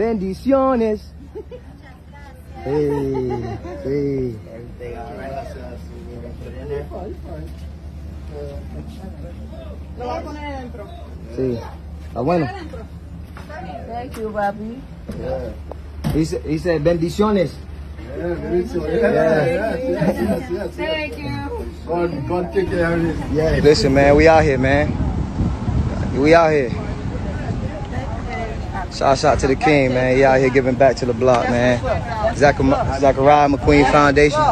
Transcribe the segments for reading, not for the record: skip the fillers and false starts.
Bendiciones. Hey, hey. Everything all right. Put it in there. Lo voy a poner adentro. Sí. Está bueno. Thank you, papi. Yeah. He said bendiciones. Yeah, very so. Yes. Thank you. God take care of it. Yeah. Listen, man, we out here, man. We out here. Shout out to the king, man. He out here giving back to the block, man. Zachariah McQueen Foundation.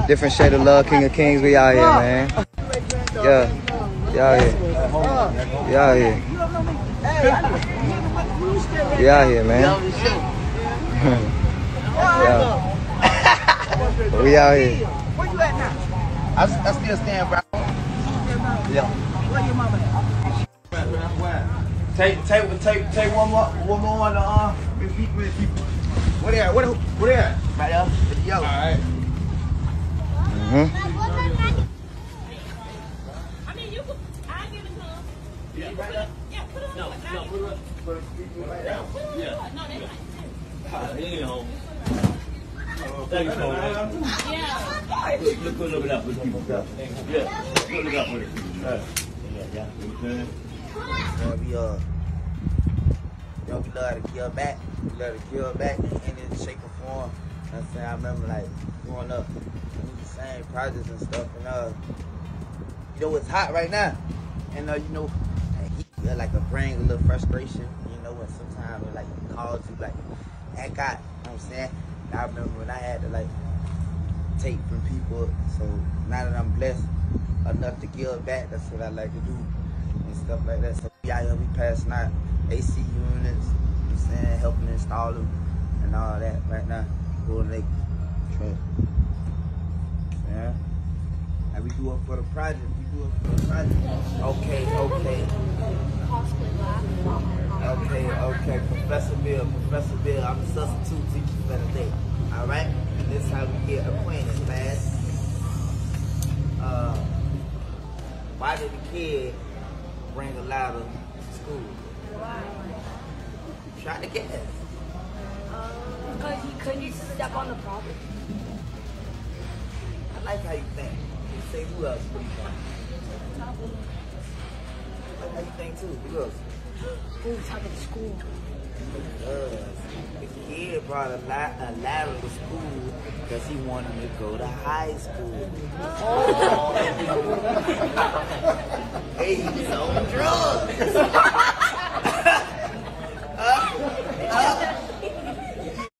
Different shade of love, King of Kings. We out here, man. Yeah. We out here. We out here. We out here, man. Yeah. We out here. Where you at now? I still stand, bro. Yeah. Where your mama at? Take one more on the repeat. Where they at? Where they at? Right there. Yo. All right. I mean, you could. I give it to him. Yeah, right up. Yeah, put it on. No, put it up. Put it right down. Yeah. No, that's like. You know. Thank you, yeah. Look, put it up with people. Yeah. Put it up with it. Yeah. We love to kill back. We love to kill back in any shape or form. You know what I'm saying? I remember like growing up, the same projects and stuff, and you know it's hot right now, and you know heat like a bring a little frustration. You know, when sometimes it like calls you like act out. You know what I'm saying? And I remember when I had to like take from people. So now that I'm blessed enough to give back, that's what I like to do and stuff like that. So we out here, we passing out AC units, you know what I'm saying, helping install them and all that right now. Pulling they trash. Yeah. And we do it for the project. Okay. Professor Bill, I'm a substitute teacher for the day. Alright? And this is how we get acquainted, class. Why did the kid bring a ladder to school? Why? Try to guess. Because he couldn't step on the property. I like how you think. You say who else? What do you think? I like how you think too. Who else? Who talking to school? The kid brought a ladder to school because he wanted to go to high school. Oh. Hey, he's on drugs.